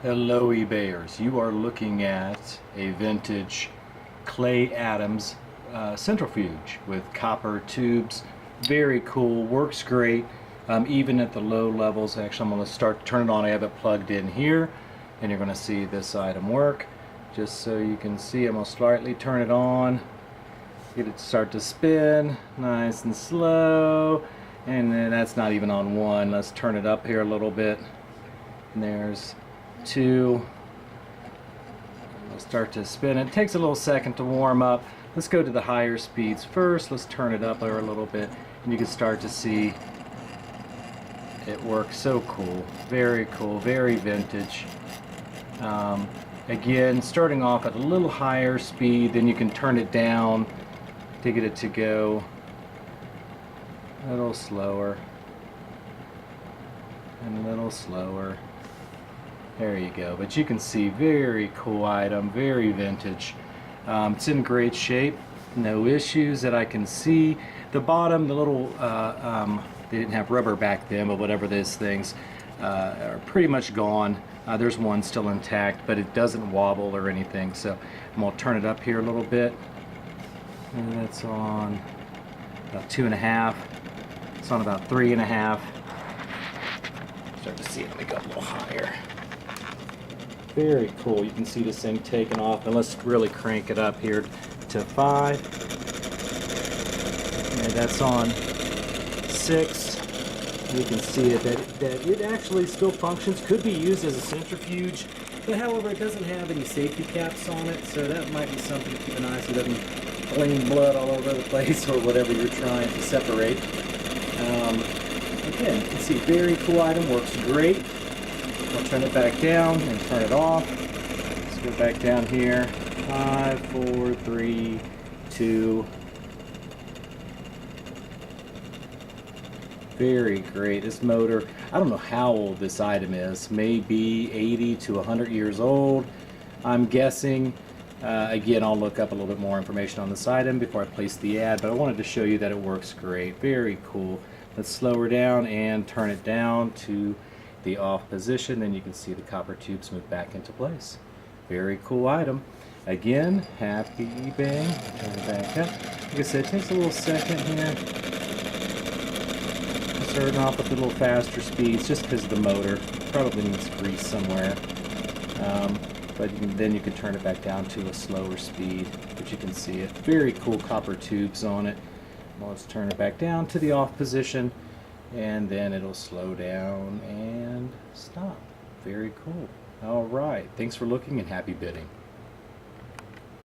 Hello eBayers, you are looking at a vintage Clay Adams centrifuge with copper tubes. Very cool, works great even at the low levels. Actually, I'm going to start to turn it on. I have it plugged in here and you're going to see this item work. Just so you can see, I'm going to slightly turn it on, get it to start to spin nice and slow, and then that's not even on one. Let's turn it up here a little bit, and there's two. We'll start to spin. It takes a little second to warm up. Let's go to the higher speeds first. Let's turn it up there a little bit, and you can start to see it works. So cool, very vintage. Again, starting off at a little higher speed, then you can turn it down to get it to go a little slower and a little slower. There you go. But you can see, very cool item, very vintage. It's in great shape, no issues that I can see. The bottom, the little, they didn't have rubber back then, but whatever these things are pretty much gone. There's one still intact, but it doesn't wobble or anything. So I'm going to turn it up here a little bit. And that's on about 2.5. It's on about 3.5. Start to see it. Let me go a little higher. Very cool. You can see this thing taking off. And let's really crank it up here to 5. And that's on 6. You can see it that it actually still functions. Could be used as a centrifuge, but however, it doesn't have any safety caps on it, so that might be something to keep an eye on so it doesn't flame blood all over the place or whatever you're trying to separate. Again, you can see, very cool item, works great. I'll turn it back down and turn it off. Let's go back down here. 5, 4, 3, 2. Very great. This motor, I don't know how old this item is. Maybe 80 to 100 years old, I'm guessing. Again, I'll look up a little bit more information on this item before I place the ad, but I wanted to show you that it works great. Very cool. Let's slow her down and turn it down to the off position, then you can see the copper tubes move back into place. Very cool item. Again, happy eBay. Turn it back up. Like I said, it takes a little second here. Starting off with a little faster speeds just because the motor probably needs grease somewhere. But then you can turn it back down to a slower speed, but you can see it. Very cool copper tubes on it. Well, let's turn it back down to the off position, and then it'll slow down and stop. Very cool. All right. Thanks for looking and happy bidding.